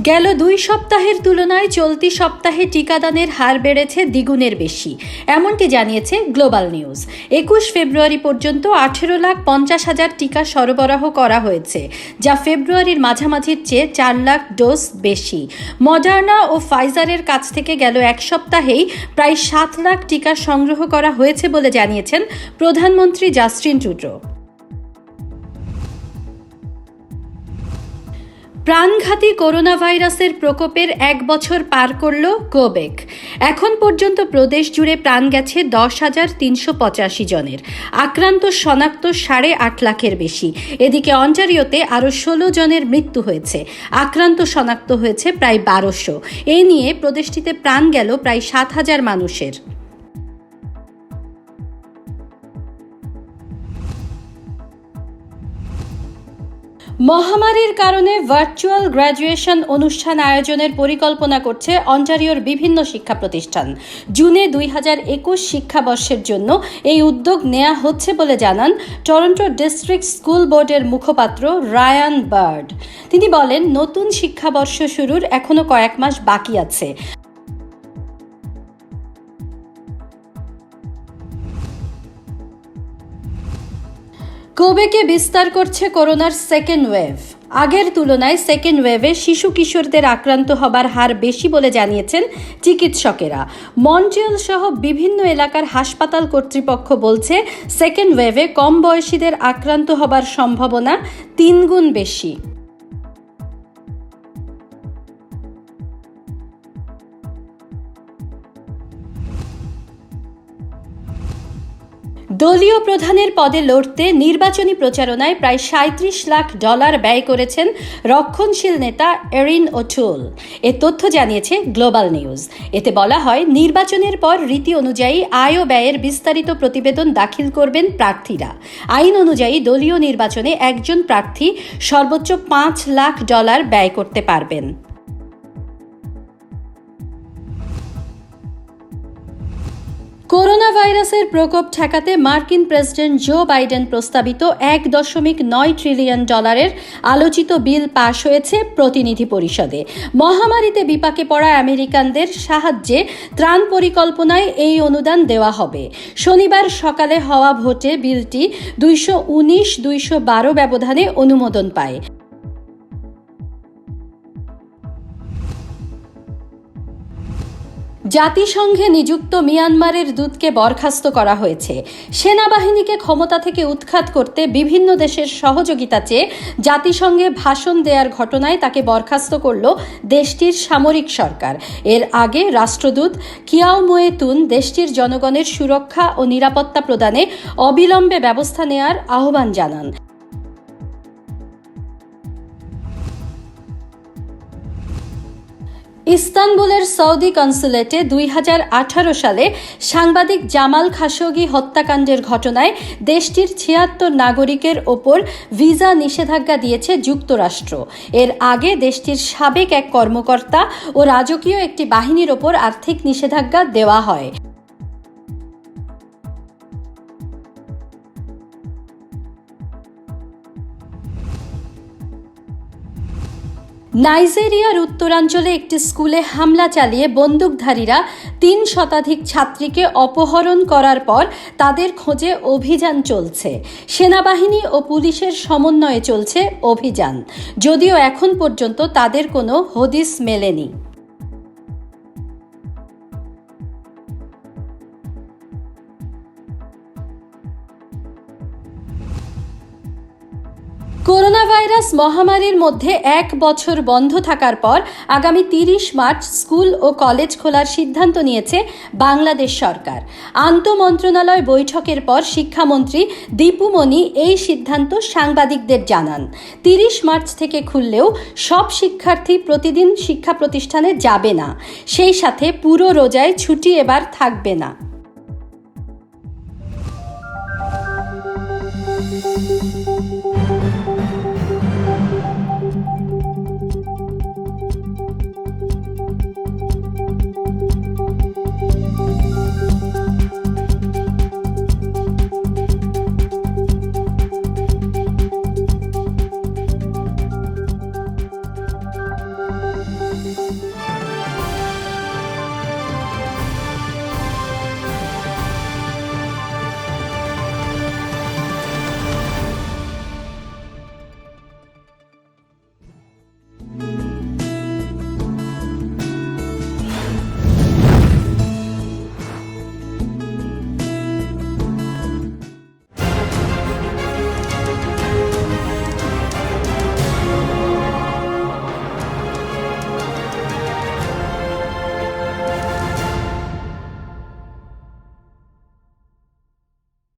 গেল 2 সপ্তাহের তুলনায় চলতি সপ্তাহে টিকাদানের হার বেড়েছে দ্বিগুণের বেশি, এমনটি জানিয়েছে গ্লোবাল নিউজ। 21 ফেব্রুয়ারি পর্যন্ত 18,50,000 টিকা সরবরাহ করা হয়েছে, যা ফেব্রুয়ারির মাঝামাঝির চেয়ে 4 লাখ ডোজ বেশি। মডার্না ও ফাইজারের কাছ থেকে গেল এক সপ্তাহেই প্রায় 7 লাখ টিকা সংগ্রহ করা হয়েছে বলে জানিয়েছেন প্রধানমন্ত্রী জাস্টিন ট্রুডো। প্রাণঘাতী করোনা ভাইরাসের প্রকোপের 1 বছর পার করল কোবেক। এখন পর্যন্ত প্রদেশ জুড়ে প্রাণ গেছে 10,385 জনের। আক্রান্ত শনাক্ত 8.5 লাখের বেশি। এদিকে অন্টারিওতে আরও 16 জনের মৃত্যু হয়েছে। আক্রান্ত শনাক্ত হয়েছে প্রায় 1200। এই নিয়ে প্রদেশটিতে প্রাণ গেল প্রায় 7,000 মানুষের। মহামারীর কারণে ভার্চুয়াল গ্র্যাজুয়েশন অনুষ্ঠান আয়োজনের পরিকল্পনা করছে অন্টারিওর বিভিন্ন শিক্ষা প্রতিষ্ঠান। জুনে 2021 শিক্ষাবর্ষের জন্য এই উদ্যোগ নেওয়া হচ্ছে বলে জানান টরন্টো ডিস্ট্রিক্ট স্কুল বোর্ডের মুখপাত্র রায়ান বার্ড। তিনি বলেন, নতুন শিক্ষাবর্ষ শুরুর এখনো কয়েক মাস বাকি আছে। কোবেকে বিস্তার করছে করোনার সেকেন্ড ওয়েভ। আগের তুলনায় সেকেন্ড ওয়েভে শিশু কিশোরদের আক্রান্ত হবার হার বেশি বলে জানিয়েছেন চিকিৎসকেরা। মন্ট্রিয়াল সহ বিভিন্ন এলাকার হাসপাতাল কর্তৃপক্ষ বলছে, সেকেন্ড ওয়েভে কম বয়সীদের আক্রান্ত হবার সম্ভাবনা 3 গুণ বেশি। দলীয় প্রধানের পদে লড়তে নির্বাচনী প্রচারণায় প্রায় $37 লাখ ব্যয় করেছেন রক্ষণশীল নেতা এরিন ওটুল। এ তথ্য জানিয়েছে গ্লোবাল নিউজ। এতে বলা হয়, নির্বাচনের পর রীতি অনুযায়ী আয় ও ব্যয়ের বিস্তারিত প্রতিবেদন দাখিল করবেন প্রার্থীরা। আইন অনুযায়ী দলীয় নির্বাচনে একজন প্রার্থী সর্বোচ্চ $5 লাখ ব্যয় করতে পারবেন। করোনা ভাইরাসের প্রকোপ ঠেকাতে মার্কিন প্রেসিডেন্ট জো বাইডেন প্রস্তাবিত $1.9 ট্রিলিয়ন আলোচিত বিল পাশ হয়েছে প্রতিনিধি পরিষদে। মহামারীতে বিপাকে পড়া আমেরিকানদের সাহায্যে ত্রাণ পরিকল্পনায় এই অনুদান দেওয়া হবে। শনিবার সকালে হওয়া ভোটে বিলটি 219-212 ব্যবধানে অনুমোদন পায়। জাতিসংঘে নিযুক্ত মিয়ানমারের দূতকে বরখাস্ত করা হয়েছে। সেনাবাহিনীকে ক্ষমতা থেকে উৎখাত করতে বিভিন্ন দেশের সহযোগিতা চেয়ে জাতিসংঘে ভাষণ দেওয়ার ঘটনায় তাকে বরখাস্ত করল দেশটির সামরিক সরকার। এর আগে রাষ্ট্রদূত কিয়াও মোয়ে তুন দেশটির জনগণের সুরক্ষা ও নিরাপত্তা প্রদানে অবিলম্বে ব্যবস্থা নেওয়ার আহ্বান জানান। ইস্তানবুলের সৌদি কনসুলেটে 2018 সালে সাংবাদিক জামাল খাশোগি হত্যাকাণ্ডের ঘটনায় দেশটির 76 নাগরিকের ওপর ভিসা নিষেধাজ্ঞা দিয়েছে যুক্তরাষ্ট্র। এর আগে দেশটির সাবেক এক কর্মকর্তা ও রাজকীয় একটি বাহিনীর ওপর আর্থিক নিষেধাজ্ঞা দেওয়া হয়। নাইজেরিয়ার উত্তরাঞ্চলে একটি স্কুলে হামলা চালিয়ে বন্দুকধারীরা 3 শতাধিক ছাত্রীকে অপহরণ করার পর তাদের খোঁজে অভিযান চলছে। সেনাবাহিনী ও পুলিশের সমন্বয়ে চলছে অভিযান, যদিও এখন পর্যন্ত তাদের কোনো হদিস মেলেনি। করোনা ভাইরাস মহামারীর মধ্যে 1 বছর বন্ধ থাকার পর আগামী 30 মার্চ স্কুল ও কলেজ খোলার সিদ্ধান্ত নিয়েছে বাংলাদেশ সরকার। আন্তঃমন্ত্রণালয় বৈঠকের পর শিক্ষামন্ত্রী দীপু মনি এই সিদ্ধান্ত সাংবাদিকদের জানান। 30 মার্চ থেকে খুললেও সব শিক্ষার্থী প্রতিদিন শিক্ষা প্রতিষ্ঠানে যাবে না। সেই সাথে পুরো রোজায় ছুটি এবার থাকবে না।